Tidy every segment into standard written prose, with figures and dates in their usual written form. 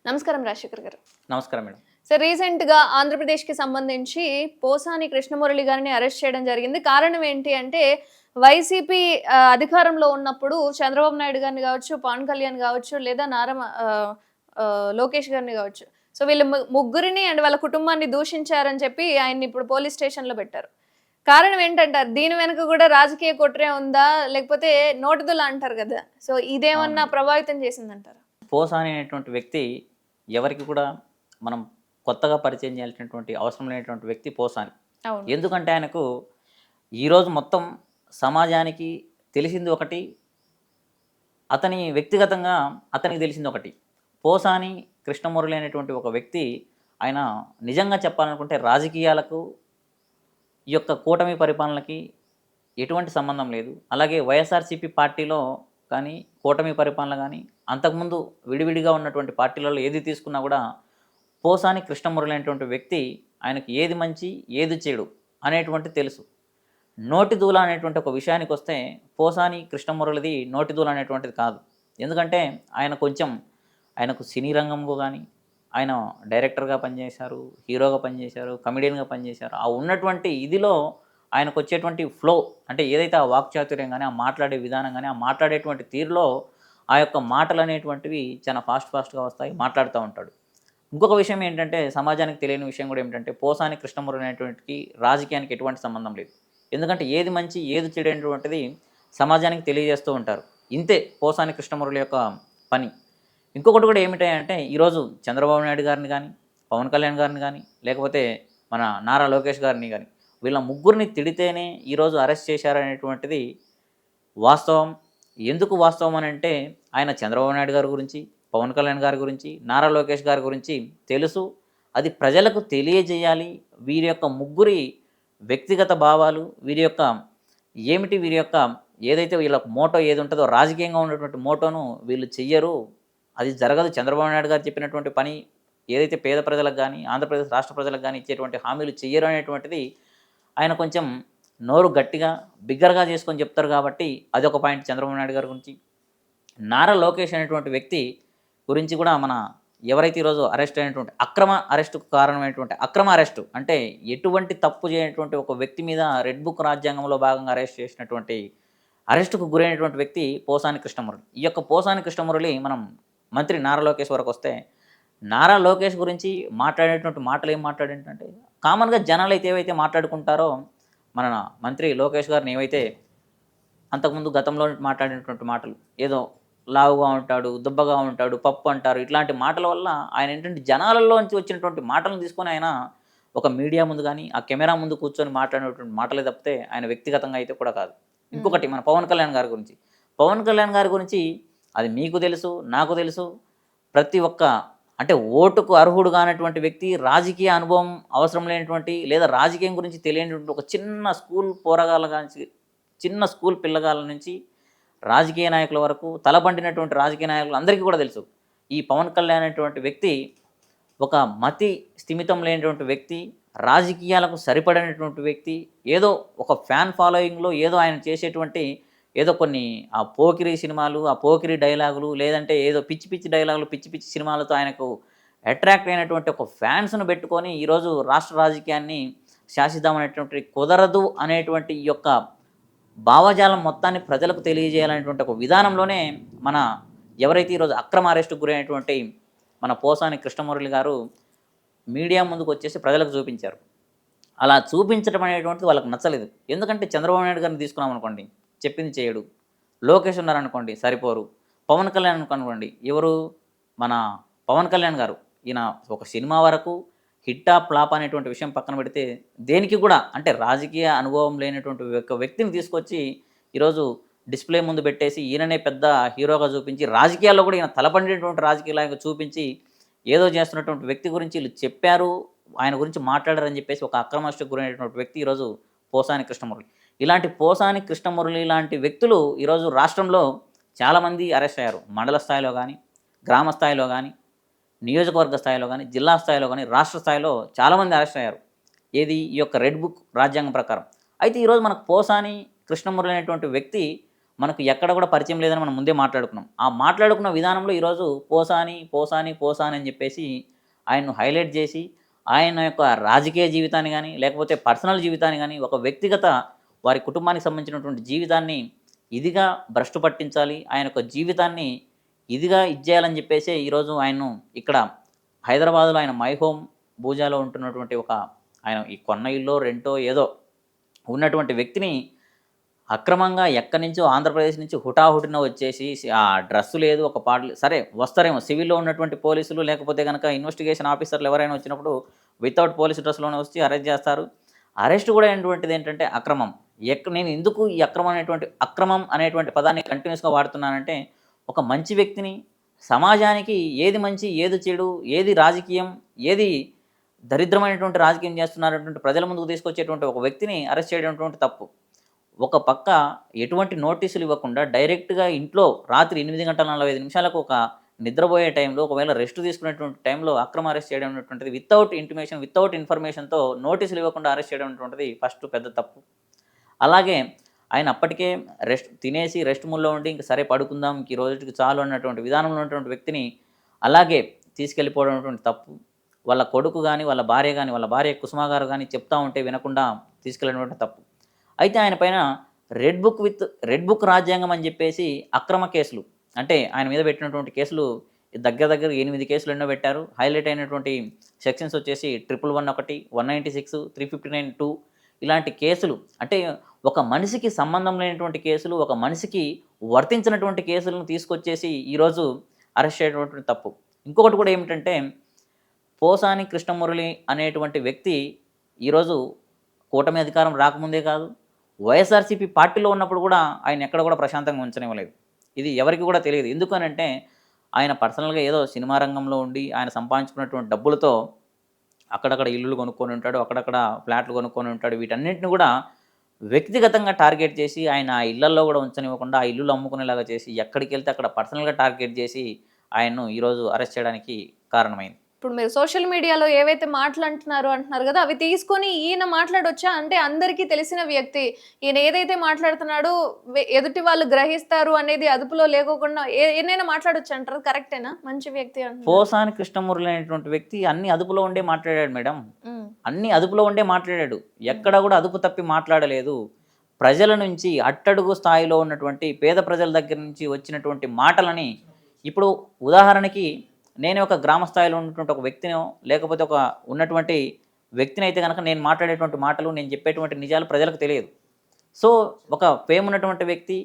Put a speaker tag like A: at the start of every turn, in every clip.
A: నమస్కారం రాజశేఖర్ గారు.
B: నమస్కారం మేడం.
A: సార్ రీసెంట్‌గా ఆంధ్రప్రదేశ్‌కి సంబంధించి పోసాని కృష్ణమురళి గారిని అరెస్ట్ చేయడం జరిగింది. కారణం ఏంటి అంటే వైసీపీ అధికారంలో ఉన్నప్పుడు చంద్రబాబు నాయుడు గారిని గావచ్చు, పవన్ కళ్యాణ్ గావచ్చు, లేదా లోకేష్ గారిని గావచ్చు. సో వీళ్ళ ముగ్గురిని అండ్ వాళ్ళ కుటుంబాన్ని దూషించారని చెప్పి ఆయన్ని ఇప్పుడు పోలీస్ స్టేషన్‌లో పెట్టారు. కారణం ఏంటంటారు? దీని వెనక గూడా రాజకీయ కుట్రే ఉందా? లేకపోతే నోటుదల అంటారు గదా! సో ఇదేమన్నా
B: అవునండి.
A: ప్రభావితం చేసిందంటారా?
B: పోసాని అనేటువంటి వ్యక్తి ఎవరికి కూడా మనం కొత్తగా పరిచయం చేయాల్సినటువంటి అవసరం లేనటువంటి వ్యక్తి పోసాని.
A: అవును.
B: ఎందుకంటే ఆయనకు ఈరోజు మొత్తం సమాజానికి తెలిసింది ఒకటి, అతని వ్యక్తిగతంగా అతనికి తెలిసింది ఒకటి. పోసాని కృష్ణమురళి అనేటువంటి ఒక వ్యక్తి ఆయన నిజంగా చెప్పాలనుకుంటే రాజకీయాలకు, ఈ యొక్క కూటమి పరిపాలనకి ఎటువంటి సంబంధం లేదు. అలాగే వైఎస్ఆర్‌సీపీ పార్టీలో కానీ, కూటమి పరిపాలన గానీ, అంతకుముందు విడివిడిగా ఉన్నటువంటి పార్టీలలో ఏది తీసుకున్నా కూడా పోసాని కృష్ణమురళి అనేటువంటి వ్యక్తి ఆయనకు ఏది మంచి, ఏది చెడు అనేటువంటిది తెలుసు. నోటి దూల అనేటువంటి ఒక విషయానికొస్తే పోసాని కృష్ణమురళిది నోటి దూల అనేటువంటిది కాదు. ఎందుకంటే ఆయన కొంచెం ఆయనకు సినీ రంగంలో గానీ, ఆయన డైరెక్టర్‌గా పనిచేశారు, హీరోగా పనిచేశారు, కమెడియన్‌గా పనిచేశారు. ఆ ఉన్నటువంటి ఇదిలో ఆయనకొచ్చేటువంటి ఫ్లో అంటే ఏదైతే ఆ వాక్చాతుర్యం గానీ, ఆ మాట్లాడే విధానం గానీ, ఆ మాట్లాడేటువంటి తీరులో ఆ యొక్క మాటలనేటువంటివి చాలా ఫాస్ట్‌గా వస్తాయి. మాట్లాడుతా ఉంటాడు. ఇంకొక విషయం ఏంటంటే సమాజానికి తెలియని విషయం గూడా ఏమిటంటే పోసాని కృష్ణమురళి అనేటువంటికి రాజకీయానికి ఎటువంటి సంబంధం లేదు. ఎందుకంటే ఏది మంచి, ఏది చెడు అనేటువంటిది సమాజానికి తెలియజేస్తూ ఉంటారు. ఇంతే పోసాని కృష్ణమురళి యొక్క పని. ఇంకొకటి కూడా ఏమిటంటే ఈరోజు చంద్రబాబు నాయుడు గారిని గానీ, పవన్ కళ్యాణ్ గారిని గానీ, లేకపోతే మన నారా లోకేష్ గారిని గానీ, వీళ్ళ ముగ్గురిని తిడితేనే ఈరోజు అరెస్ట్ చేశారనేటువంటిది వాస్తవం. ఎందుకు వాస్తవం అనంటే ఆయన చంద్రబాబు నాయుడు గారి గురించి, పవన్ కళ్యాణ్ గారి గురించి, నారా లోకేష్ గారి గురించి తెలుసు. అది ప్రజలకు తెలియజేయాలి. వీరి యొక్క ముగ్గురి వ్యక్తిగత భావాలు, వీరి యొక్క ఏదైతే వీళ్ళ మోటో ఏది ఉంటుందో రాజకీయంగా ఉన్నటువంటి మోటోను వీళ్ళు చెయ్యరు. అది జరగదు. చంద్రబాబు నాయుడు గారు చెప్పినటువంటి పని ఏదైతే పేద ప్రజలకు గానీ, ఆంధ్రప్రదేశ్ రాష్ట్ర ప్రజలకు గానీ ఇచ్చేటువంటి హామీలు చెయ్యరు అనేటువంటిది ఆయన కొంచెం నోరు గట్టిగా, బిగ్గరగా చేసుకొని చెప్తారు కాబట్టి అదొక పాయింట్ చంద్రబాబు నాయుడు గారి గురించి. నారా లోకేష్ అనేటువంటి వ్యక్తి గురించి కూడా మన ఎవరైతే ఈరోజు అరెస్ట్ అయినటువంటి అక్రమ అరెస్టుకు కారణమైనటువంటి అక్రమ అరెస్టు అంటే ఎటువంటి తప్పు చేయనటువంటి ఒక వ్యక్తి మీద రెడ్ బుక్ రాజ్యాంగంలో భాగంగా అరెస్ట్ చేసినటువంటి అరెస్టుకు గురైనటువంటి వ్యక్తి పోసాని కృష్ణమురళి. ఈ యొక్క పోసాని కృష్ణమురళి మనం మంత్రి నారా లోకేష్ వరకు వస్తే, నారా లోకేష్ గురించి మాట్లాడేటువంటి మాటలు ఏం మాట్లాడేంటంటే కామన్‌గా జనాలు అయితే ఏవైతే మాట్లాడుకుంటారో మన మంత్రి లోకేష్ గారిని ఏవైతే అంతకుముందు గతంలో మాట్లాడినటువంటి మాటలు ఏదో లావుగా ఉంటాడు, దుబ్బగా ఉంటాడు, పప్పు అంటారు. ఇట్లాంటి మాటల వల్ల ఆయన ఏంటంటే జనాలలోంచి వచ్చినటువంటి మాటలను తీసుకొని ఆయన ఒక మీడియా ముందు గానీ, ఆ కెమెరా ముందు కూర్చొని మాట్లాడినటువంటి మాటలే తప్పితే ఆయన వ్యక్తిగతంగా అయితే కూడా కాదు.
A: హ్మ్.
B: ఇంకొకటి మన పవన్ కళ్యాణ్ గారి గురించి. పవన్ కళ్యాణ్ గారి గురించి అది మీకు తెలుసు, నాకు తెలుసు. ప్రతి ఒక్క అంటే ఓటుకు అర్హుడు కానటువంటి వ్యక్తి, రాజకీయ అనుభవం అవసరం లేనటువంటి లేదా రాజకీయం గురించి తెలియనటువంటి ఒక చిన్న స్కూల్ పోరగాళ్ళ కాంచి చిన్న స్కూల్ పిల్లగాళ్ళ నుంచి రాజకీయ నాయకుల వరకు తలబండినటువంటి రాజకీయ నాయకులు అందరికీ కూడా తెలుసు. ఈ పవన్ కళ్యాణ్ అనేటువంటి వ్యక్తి ఒక మతి స్థిమితం లేనటువంటి వ్యక్తి, రాజకీయాలకు సరిపడనటువంటి వ్యక్తి, ఏదో ఒక ఫ్యాన్ ఫాలోయింగ్‌లో ఏదో ఆయన చేసేటువంటి ఏదో కొన్ని ఆ పోకిరి సినిమాలు, ఆ పోకిరి డైలాగులు లేదంటే ఏదో పిచ్చి పిచ్చి డైలాగులు, పిచ్చి పిచ్చి సినిమాలతో ఆయనకు అట్రాక్ట్ అయినటువంటి ఒక ఫ్యాన్స్‌ను పెట్టుకొని ఈరోజు రాష్ట్ర రాజకీయాన్ని శాసిద్దామనేటువంటి కుదరదు అనేటువంటి ఈ యొక్క భావజాలం మొత్తాన్ని ప్రజలకు తెలియజేయాలనేటువంటి ఒక విధానంలోనే మన ఎవరైతే ఈరోజు అక్రమ అరెస్టుకు గురైనటువంటి మన పోసాని కృష్ణమురళి గారు మీడియా ముందుకొచ్చేసి ప్రజలకు చూపించారు. అలా చూపించడం అనేటువంటిది వాళ్ళకి నచ్చలేదు. ఎందుకంటే చంద్రబాబు నాయుడు గారిని తీసుకున్నామనుకోండి, చెప్పింది చేయడు. లోకేష్ ఉన్నారనుకోండి సరిపోరు. పవన్ కళ్యాణ్ అనుకోండి ఎవరు మన పవన్ కళ్యాణ్ గారు. ఈయన ఒక సినిమా వరకు హిట్టా, ఫ్లాపా అనేటువంటి విషయం పక్కన పెడితే దేనికి కూడా అంటే రాజకీయ అనుభవం లేనటువంటి ఒక వ్యక్తిని తీసుకొచ్చి ఈరోజు డిస్‌ప్లే ముందు పెట్టేసి ఈయననే పెద్ద హీరోగా చూపించి రాజకీయాల్లో కూడా ఈయన తలపండినటువంటి రాజకీయాలుగా చూపించి ఏదో చేస్తున్నటువంటి వ్యక్తి గురించి ఈళ్ళు చెప్పారు. ఆయన గురించి మాట్లాడారని చెప్పేసి ఒక అక్రమాస్తుకు గురైనటువంటి వ్యక్తి ఈరోజు పోసాని కృష్ణమురళి. ఇలాంటి పోసాని కృష్ణమురళి లాంటి వ్యక్తులు ఈరోజు రాష్ట్రంలో చాలామంది అరెస్ట్ అయ్యారు. మండల స్థాయిలో గానీ, గ్రామ స్థాయిలో గానీ, నియోజకవర్గ స్థాయిలో గానీ, జిల్లా స్థాయిలో గానీ, రాష్ట్ర స్థాయిలో చాలామంది అరెస్ట్ అయ్యారు. ఏది ఈ యొక్క రెడ్ బుక్ రాజ్యాంగం ప్రకారం. అయితే ఈరోజు మనకు పోసాని కృష్ణమురళి అనేటువంటి వ్యక్తి మనకు ఎక్కడ కూడా పరిచయం లేదని మనం ముందే మాట్లాడుకున్నాం. ఆ మాట్లాడుకున్న విధానంలో ఈరోజు పోసాని అని చెప్పేసి ఆయన్ను హైలైట్ చేసి, ఆయన యొక్క రాజకీయ జీవితాన్ని గానీ, లేకపోతే పర్సనల్ జీవితాన్ని గానీ, ఒక వ్యక్తిగత వారి కుటుంబానికి సంబంధించినటువంటి జీవితాన్ని ఇదిగా భ్రష్టు పట్టించాలి. ఆయన యొక్క జీవితాన్ని ఇదిగా ఇచ్చేయాలని చెప్పేసే ఈరోజు ఆయన్ను ఇక్కడ హైదరాబాద్‌లో ఆయన మై హోమ్ భూజాలో ఉంటున్నటువంటి ఒక ఆయన ఈ కొన్న ఇల్లో, రెంటో ఏదో ఉన్నటువంటి వ్యక్తిని అక్రమంగా ఎక్కడి నుంచో ఆంధ్రప్రదేశ్ నుంచి హుటాహుటిన వచ్చేసి ఆ డ్రెస్సు లేదు, ఒక పాట సరే వస్తారేమో సివిల్‌లో ఉన్నటువంటి పోలీసులు లేకపోతే గనక ఇన్వెస్టిగేషన్ ఆఫీసర్లు ఎవరైనా వచ్చినప్పుడు వితౌట్ పోలీస్ డ్రెస్‌లోనే వచ్చి అరెస్ట్ చేస్తారు. అరెస్ట్ కూడా అయినటువంటిది ఏంటంటే అక్రమం. నేను ఎందుకు ఈ అక్రమం అనేటువంటి పదాన్ని కంటిన్యూస్‌గా వాడుతున్నానంటే, ఒక మంచి వ్యక్తిని సమాజానికి ఏది మంచి, ఏది చెడు, ఏది రాజకీయం, ఏది దరిద్రమైనటువంటి రాజకీయం చేస్తున్నారనేటువంటి ప్రజల ముందుకు తీసుకొచ్చేటువంటి ఒక వ్యక్తిని అరెస్ట్ చేయడం తప్పు. ఒక పక్క ఎటువంటి నోటీసులు ఇవ్వకుండా డైరెక్ట్‌గా ఇంట్లో రాత్రి 8:45 నిమిషాలకు ఒక నిద్రపోయే టైంలో ఒకవేళ రెస్ట్ తీసుకునేటువంటి టైంలో అక్రమ అరెస్ట్ చేయడం అనేటువంటిది వితౌట్ ఇంటిమేషన్, వితౌట్ ఇన్ఫర్మేషన్‌తో నోటీసులు ఇవ్వకుండా అరెస్ట్ చేయడం అనేటువంటిది ఫస్ట్ పెద్ద తప్పు. అలాగే ఆయన అప్పటికే తినేసి రెస్ట్ మూడ్‌లో ఉండి ఇంక సరే పడుకుందాం ఇంక ఈ రోజుటికి చాలు అన్నటువంటి విధానంలో ఉన్నటువంటి వ్యక్తిని అలాగే తీసుకెళ్ళిపోవడం అనేటువంటి తప్పు. వాళ్ళ కొడుకు గానీ, వాళ్ళ భార్య కుసుమ గారు గానీ చెప్తా ఉంటే వినకుండా తీసుకెళ్ళినటువంటి తప్పు. అయితే ఆయన పైన రెడ్ బుక్ రాజ్యాంగం అని చెప్పేసి అక్రమ కేసులు అంటే ఆయన మీద పెట్టినటువంటి కేసులు దగ్గర 8 కేసులు ఎన్నో పెట్టారు. హైలైట్ అయినటువంటి సెక్షన్స్ వచ్చేసి 111 196 359(2) ఇలాంటి కేసులు అంటే ఒక మనిషికి సంబంధం లేనటువంటి కేసులు, ఒక మనిషికి వర్తించినటువంటి కేసులను తీసుకొచ్చేసి ఈరోజు అరెస్ట్ చేయడం తప్పు. ఇంకొకటి కూడా ఏమిటంటే పోసాని కృష్ణమురళి అనేటువంటి వ్యక్తి ఈరోజు కూటమి అధికారం రాకముందే కాదు, వైఎస్ఆర్సీపీ పార్టీలో ఉన్నప్పుడు కూడా ఆయన ఎక్కడ కూడా ప్రశాంతంగా ఉంచనివ్వలేదు. ఇది ఎవరికి కూడా తెలియదు. ఎందుకనంటే ఆయన పర్సనల్‌గా ఏదో సినిమా రంగంలో ఉండి ఆయన సంపాదించుకున్నటువంటి డబ్బులతో అక్కడక్కడ ఇల్లులు కొనుక్కొని ఉంటాడు, అక్కడక్కడ ఫ్లాట్లు కొనుక్కొని ఉంటాడు. వీటన్నిటిని కూడా వ్యక్తిగతంగా టార్గెట్ చేసి ఆయన ఆ ఇళ్లల్లో కూడా ఉంచనివ్వకుండా ఆ ఇల్లులు అమ్ముకునేలాగా చేసి ఎక్కడికెళ్తే అక్కడ పర్సనల్‌గా టార్గెట్ చేసి ఆయన్ను ఈరోజు అరెస్ట్ చేయడానికి కారణమైంది.
A: ఇప్పుడు మీరు సోషల్ మీడియాలో ఏవైతే మాటలు అంటున్నారు కదా, అవి తీసుకొని ఈయన మాట్లాడొచ్చా? అంటే అందరికీ తెలిసిన వ్యక్తి ఈయన ఏదైతే మాట్లాడుతున్నాడో ఎదుటి వాళ్ళు గ్రహిస్తారు అనేది అదుపులో లేకోకుండా ఏదైనా మాట్లాడొచ్చు అంటారు. కరెక్టేనా? మంచి వ్యక్తి అంటున్నారు.
B: పోసాని కృష్ణమురళి అనేటువంటి వ్యక్తి అన్ని అదుపులో ఉండే మాట్లాడాడు మేడం. అన్ని అదుపులో ఉండే మాట్లాడాడు. ఎక్కడ కూడా అదుపు తప్పి మాట్లాడలేదు. ప్రజల నుంచి అట్టడుగు స్థాయిలో ఉన్నటువంటి పేద ప్రజల దగ్గర నుంచి వచ్చినటువంటి మాటలని ఇప్పుడు ఉదాహరణకి నేను ఒక గ్రామ స్థాయిలో ఉన్నటువంటి ఒక వ్యక్తినో లేకపోతే ఒక ఉన్నటువంటి వ్యక్తిని అయితే కనుక నేను మాట్లాడేటువంటి మాటలు, నేను చెప్పేటువంటి నిజాలు ప్రజలకు తెలియదు. సో ఒక ఫేమ్ ఉన్నటువంటి వ్యక్తి,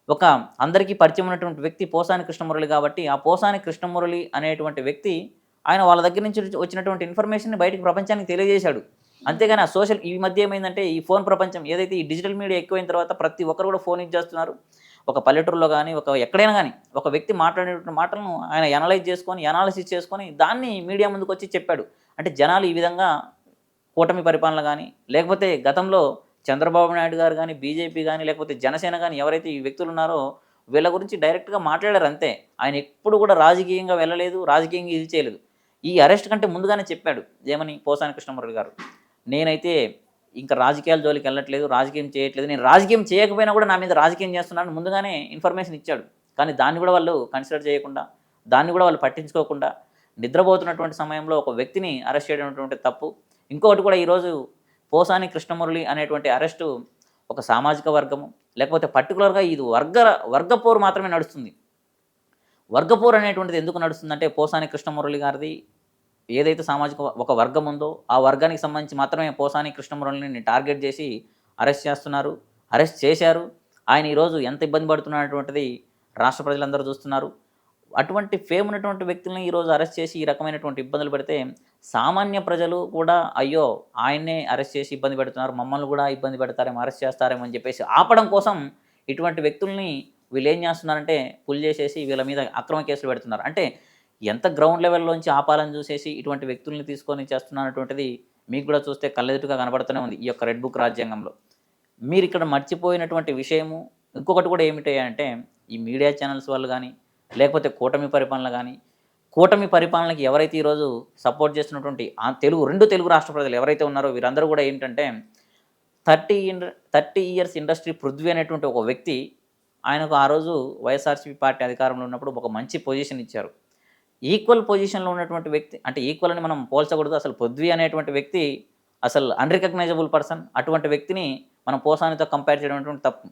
B: ఒక అందరికీ పరిచయం ఉన్నటువంటి వ్యక్తి పోసాని కృష్ణమురళి కాబట్టి ఆ పోసాని కృష్ణమురళి అనేటువంటి వ్యక్తి ఆయన వాళ్ళ దగ్గర నుంచి వచ్చినటువంటి ఇన్ఫర్మేషన్ని బయటికి ప్రపంచానికి తెలియజేశాడు. అంతేగాని ఆ ఈ మధ్య ఏమైందంటే ఈ ఫోన్ ప్రపంచం ఏదైతే ఈ డిజిటల్ మీడియా ఎక్కువైన తర్వాత ప్రతి ఒక్కరు కూడా ఫోన్ యూజ్ చేస్తున్నారు. ఒక పల్లెటూరులో కానీ ఎక్కడైనా కానీ ఒక వ్యక్తి మాట్లాడేటువంటి మాటలను ఆయన అనాలిసిస్ చేసుకొని దాన్ని మీడియా ముందుకు వచ్చి చెప్పాడు. అంటే జనాలు ఈ విధంగా కూటమి పరిపాలన కానీ లేకపోతే గతంలో చంద్రబాబు నాయుడు గారు కానీ, బీజేపీ కానీ లేకపోతే జనసేన కానీ ఎవరైతే ఈ వ్యక్తులు ఉన్నారో వీళ్ళ గురించి డైరెక్ట్గా మాట్లాడారు అంతే. ఆయన ఎప్పుడు కూడా రాజకీయంగా వెళ్ళలేదు, రాజకీయంగా ఇది చేయలేదు. ఈ అరెస్ట్ కంటే ముందుగానే చెప్పాడు ఏమని పోసాని కృష్ణమురళి గారు, నేనైతే ఇంకా రాజకీయాల జోలికి వెళ్ళట్లేదు, రాజకీయం చేయట్లేదు, నేను రాజకీయం చేయకపోయినా కూడా నా మీద రాజకీయం చేస్తున్నాను ముందుగానే ఇన్ఫర్మేషన్ ఇచ్చాడు. కానీ దాన్ని కూడా వాళ్ళు కన్సిడర్ చేయకుండా, దాన్ని కూడా వాళ్ళు పట్టించుకోకుండా నిద్రపోతున్నటువంటి సమయంలో ఒక వ్యక్తిని అరెస్ట్ చేయడం అనేటువంటి తప్పు. ఇంకొకటి కూడా ఈరోజు పోసాని కృష్ణమురళి అనేటువంటి అరెస్టు ఒక సామాజిక వర్గము లేకపోతే పర్టికులర్గా ఇది వర్గపోరు మాత్రమే నడుస్తుంది. వర్గపోరు అనేటువంటిది ఎందుకు నడుస్తుందంటే పోసాని కృష్ణమురళి గారిది ఏదైతే సామాజిక ఒక వర్గం ఉందో ఆ వర్గానికి సంబంధించి మాత్రమే పోసాని కృష్ణమురళిని టార్గెట్ చేసి అరెస్ట్ చేశారు. ఆయన ఈరోజు ఎంత ఇబ్బంది పడుతున్నటువంటిది రాష్ట్ర ప్రజలందరూ చూస్తున్నారు. అటువంటి ఫేమ్ ఉన్నటువంటి వ్యక్తులను ఈరోజు అరెస్ట్ చేసి ఈ రకమైనటువంటి ఇబ్బందులు పెడితే సామాన్య ప్రజలు కూడా అయ్యో ఆయన్నే అరెస్ట్ చేసి ఇబ్బంది పెడుతున్నారు, మమ్మల్ని కూడా ఇబ్బంది పెడతారేమో, అరెస్ట్ చేస్తారేమో అని చెప్పేసి ఆపడం కోసం ఇటువంటి వ్యక్తుల్ని వీళ్ళు ఏం చేస్తున్నారంటే పుల్ చేసేసి వీళ్ళ మీద అక్రమ కేసులు పెడుతున్నారు. అంటే ఎంత గ్రౌండ్ లెవెల్లోంచి ఆపాలని చూసేసి ఇటువంటి వ్యక్తుల్ని తీసుకొని చేస్తున్నటువంటిది మీకు కూడా చూస్తే కళ్ళెదుటుగా కనబడుతూనే ఉంది ఈ యొక్క రెడ్ బుక్ రాజ్యాంగంలో. మీరు ఇక్కడ మర్చిపోయినటువంటి విషయము ఇంకొకటి కూడా ఏమిటంటే ఈ మీడియా ఛానల్స్ వాళ్ళు కానీ లేకపోతే కూటమి పరిపాలనకి ఎవరైతే ఈరోజు సపోర్ట్ చేస్తున్నటువంటి రెండు తెలుగు రాష్ట్ర ప్రజలు ఎవరైతే ఉన్నారో వీరందరూ కూడా ఏంటంటే 30 ఇయర్స్ ఇండస్ట్రీ పృథ్వీ అనేటువంటి ఒక వ్యక్తి ఆయనకు ఆ రోజు వైఎస్ఆర్సీపీ పార్టీ అధికారంలో ఉన్నప్పుడు ఒక మంచి పొజిషన్ ఇచ్చారు. ఈక్వల్ పొజిషన్‌లో ఉన్నటువంటి వ్యక్తి అంటే ఈక్వల్ అని మనం పోల్చకూడదు. అసలు పృథ్వీ అనేటువంటి వ్యక్తి అసలు అన్‌రికగ్నైజబుల్ పర్సన్. అటువంటి వ్యక్తిని మనం పోసానితో కంపేర్ చేయడం అనేటువంటి తప్పు.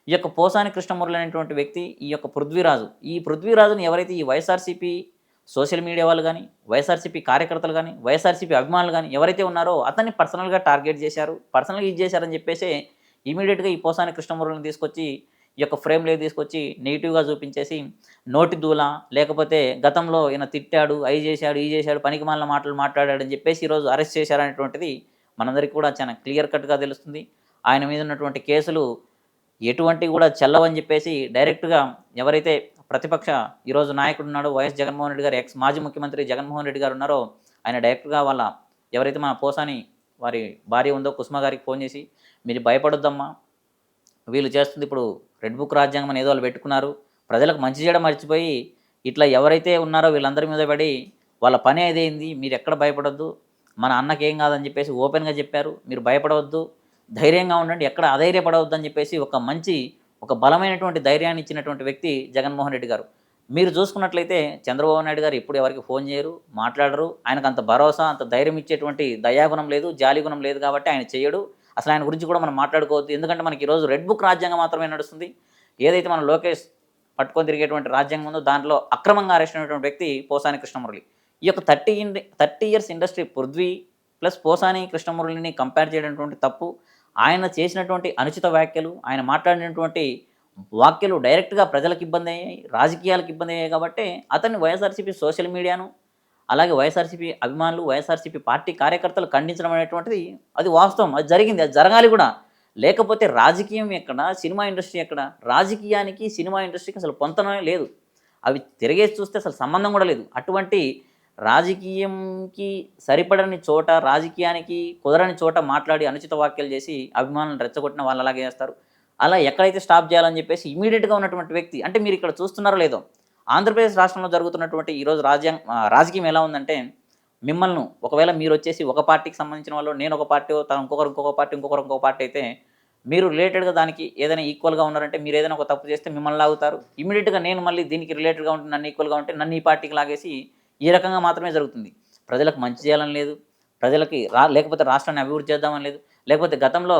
B: ఈ యొక్క పోసాని కృష్ణమురళి అనేటువంటి వ్యక్తి ఈ యొక్క పృథ్వీరాజు. ఈ పృథ్వీరాజుని ఎవరైతే ఈ వైఎస్ఆర్సీపీ సోషల్ మీడియా వాళ్ళు గానీ, వైఎస్ఆర్సీపీ కార్యకర్తలు గానీ, వైఎస్ఆర్సీపీ అభిమానులు గానీ ఎవరైతే ఉన్నారో అతన్ని పర్సనల్‌గా టార్గెట్ చేశారు. పర్సనల్‌గా ఇది చేశారని చెప్పేసే ఇమ్మీడియేట్‌గా ఈ పోసాని కృష్ణమురళిని తీసుకొచ్చి ఈ యొక్క ఫ్రేమ్‌లోకి తీసుకొచ్చి నెగెటివ్‌గా చూపించేసి నోటి దూల లేకపోతే గతంలో ఈయన తిట్టాడు, అయి చేశాడు, ఈ చేశాడు, పనికిమాలిన మాటలు మాట్లాడాడని చెప్పేసి ఈరోజు అరెస్ట్ చేశారనేటువంటిది మనందరికీ కూడా చాలా క్లియర్ కట్‌గా తెలుస్తుంది. ఆయన మీద ఉన్నటువంటి కేసులు ఎటువంటివి కూడా చెల్లవని చెప్పేసి డైరెక్ట్‌గా ఎవరైతే ప్రతిపక్ష ఈరోజు నాయకుడు ఉన్నాడో వైఎస్ జగన్మోహన్ రెడ్డి గారు, మాజీ ముఖ్యమంత్రి జగన్మోహన్ రెడ్డి గారు ఉన్నారో ఆయన డైరెక్ట్‌గా వాళ్ళ ఎవరైతే మన పోసాని వారి భార్య ఉందో కుసుమ గారికి ఫోన్ చేసి, "మీరు భయపడొద్దమ్మా, వీళ్ళు చేస్తుంది ఇప్పుడు రెడ్ బుక్ రాజ్యాంగం అని ఏదో వాళ్ళు పెట్టుకున్నారు. ప్రజలకు మంచి చేయడం మర్చిపోయి ఇట్లా ఎవరైతే ఉన్నారో వీళ్ళందరి మీద పడి వాళ్ళ పని అదేంది. మీరు ఎక్కడ భయపడొద్దు. మన అన్నకేం కాదని చెప్పేసి ఓపెన్‌గా చెప్పారు. మీరు భయపడవద్దు. ధైర్యంగా ఉండండి. ఎక్కడ అధైర్యపడవద్దు" అని చెప్పేసి ఒక బలమైనటువంటి ధైర్యాన్ని ఇచ్చినటువంటి వ్యక్తి జగన్మోహన్ రెడ్డి గారు. మీరు చూసుకున్నట్లయితే చంద్రబాబు నాయుడు గారు ఎప్పుడు ఎవరికి ఫోన్ చేయరు, మాట్లాడరు. ఆయనకు అంత భరోసా, అంత ధైర్యం ఇచ్చేటువంటి దయాగుణం లేదు, జాలిగుణం లేదు కాబట్టి ఆయన చేయడు. అసలు ఆయన గురించి కూడా మనం మాట్లాడుకోవద్దు. ఎందుకంటే మనకి ఈరోజు రెడ్ బుక్ రాజ్యాంగం మాత్రమే నడుస్తుంది. ఏదైతే మన లోకేష్ పట్టుకొని తిరిగేటువంటి రాజ్యాంగం ఉందో దాంట్లో అక్రమంగా అరెస్ట్ అయినటువంటి వ్యక్తి పోసాని కృష్ణమురళి. ఈ యొక్క 30 years industry Prithvi plus Posani కృష్ణమురళిని కంపేర్ చేయడం తప్పు. ఆయన చేసినటువంటి అనుచిత వ్యాఖ్యలు, ఆయన మాట్లాడినటువంటి వ్యాఖ్యలు డైరెక్ట్‌గా ప్రజలకు ఇబ్బంది అయ్యాయి, రాజకీయాలకు ఇబ్బంది అయ్యాయి కాబట్టి అతన్ని వైఎస్ఆర్సీపీ సోషల్ మీడియాను అలాగే వైఎస్ఆర్సీపీ అభిమానులు, వైఎస్ఆర్సీపీ పార్టీ కార్యకర్తలు ఖండించడం అనేటువంటిది అది వాస్తవం. అది జరిగింది. అది జరగాలి కూడా. లేకపోతే రాజకీయం ఎక్కడ? సినిమా ఇండస్ట్రీ ఎక్కడ? రాజకీయానికి, సినిమా ఇండస్ట్రీకి అసలు పొంతనే లేదు. అవి తిరిగేసి చూస్తే అసలు సంబంధం కూడా లేదు. అటువంటి రాజకీయంకి సరిపడని చోట, రాజకీయానికి కుదరని చోట మాట్లాడి అనుచిత వ్యాఖ్యలు చేసి అభిమానులను రెచ్చగొట్టిన వాళ్ళు అలాగే చేస్తారు. అలా ఎక్కడైతే స్టాప్ చేయాలని చెప్పేసి ఇమ్మీడియేట్‌గా ఉన్నటువంటి వ్యక్తి అంటే మీరు ఇక్కడ చూస్తున్నారో లేదో ఆంధ్రప్రదేశ్ రాష్ట్రంలో జరుగుతున్నటువంటి ఈరోజు రాజకీయం ఎలా ఉందంటే మిమ్మల్ని ఒకవేళ మీరొచ్చేసి ఒక పార్టీకి సంబంధించిన వాళ్ళు, నేను ఒక పార్టీ, తను ఇంకొక పార్టీ, ఇంకొక పార్టీ అయితే మీరు రిలేటెడ్‌గా దానికి ఏదైనా ఈక్వల్‌గా ఉన్నారంటే మీరు ఏదైనా ఒక తప్పు చేస్తే మిమ్మల్ని లాగుతారు. ఇమ్మీడియేట్‌గా నేను మళ్ళీ దీనికి రిలేటెడ్‌గా ఉంటే నన్ను ఈక్వల్‌గా ఉంటే నన్ను ఈ పార్టీకి లాగేసి ఈ రకంగా మాత్రమే జరుగుతుంది. ప్రజలకు మంచి చేయాలని లేదు. ప్రజలకి లేకపోతే రాష్ట్రాన్ని అభివృద్ధి చేద్దామని లేదు. లేకపోతే గతంలో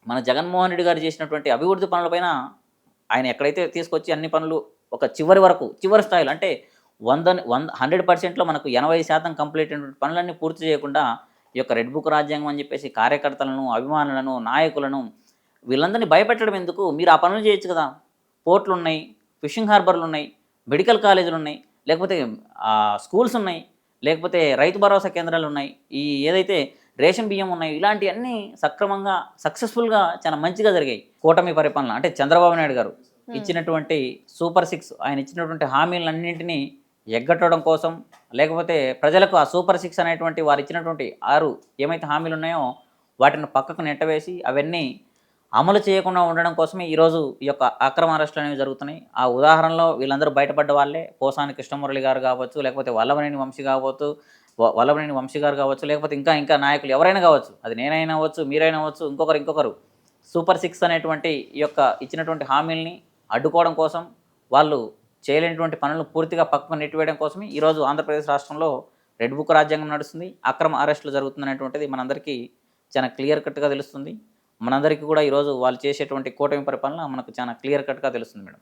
B: మన జగన్మోహన్ రెడ్డి గారు చేసినటువంటి అభివృద్ధి పనులపైన ఆయన ఎక్కడైతే తీసుకొచ్చి అన్ని పనులు ఒక చివరి వరకు, చివరి స్థాయిలో అంటే 100%లో మనకు 80% కంప్లీట్ అయినటువంటి పనులన్నీ పూర్తి చేయకుండా ఈ యొక్క రెడ్ బుక్ రాజ్యాంగం అని చెప్పేసి కార్యకర్తలను, అభిమానులను, నాయకులను వీళ్ళందరినీ భయపెట్టడం ఎందుకు? మీరు ఆ పనులు చేయొచ్చు కదా! పోర్ట్లున్నాయి, ఫిషింగ్ హార్బర్లున్నాయి, మెడికల్ కాలేజీలున్నాయి, లేకపోతే స్కూల్స్ ఉన్నాయి, లేకపోతే రైతు భరోసా కేంద్రాలున్నాయి, ఈ ఏదైతే రేషన్ బియ్యం ఉన్నాయి, ఇలాంటివన్నీ సక్రమంగా, సక్సెస్ఫుల్‌గా చాలా మంచిగా జరిగాయి. కూటమి పరిపాలన అంటే చంద్రబాబు నాయుడు గారు ఇచ్చినటువంటి సూపర్ 6 ఆయన ఇచ్చినటువంటి హామీలన్నింటినీ ఎగ్గొట్టడం కోసం, లేకపోతే ప్రజలకు ఆ సూపర్ 6 అనేటువంటి వారు ఇచ్చినటువంటి 6 ఏమైతే హామీలు ఉన్నాయో వాటిని పక్కకు నెట్టవేసి అవన్నీ అమలు చేయకుండా ఉండడం కోసమే ఈరోజు ఈ యొక్క అక్రమ అరెస్టులు అనేవి జరుగుతున్నాయి. ఆ ఉదాహరణలో వీళ్ళందరూ బయటపడ్డ వాళ్ళే పోసాని కృష్ణమురళి గారు కావచ్చు, లేకపోతే వల్లభనేని వంశీ గారు కావచ్చు, లేకపోతే ఇంకా నాయకులు ఎవరైనా కావచ్చు. అది నేనైనా అవ్వచ్చు, మీరైనా అవ్వచ్చు, ఇంకొకరు సూపర్ 6 అనేటువంటి ఈ యొక్క ఇచ్చినటువంటి హామీల్ని అడ్డుకోవడం కోసం, వాళ్ళు చేయలేనటువంటి పనులను పూర్తిగా పక్కకు నెట్టివేయడం కోసమే ఈరోజు ఆంధ్రప్రదేశ్ రాష్ట్రంలో రెడ్ బుక్ రాజ్యాంగం నడుస్తుంది. అక్రమ అరెస్టులు జరుగుతుందనేటువంటిది మనందరికీ చాలా క్లియర్ కట్‌గా తెలుస్తుంది. మనందరికీ కూడా ఈరోజు వాళ్ళు చేసేటువంటి కూటమి పరిపాలన మనకు చాలా క్లియర్ కట్‌గా తెలుస్తుంది మేడం.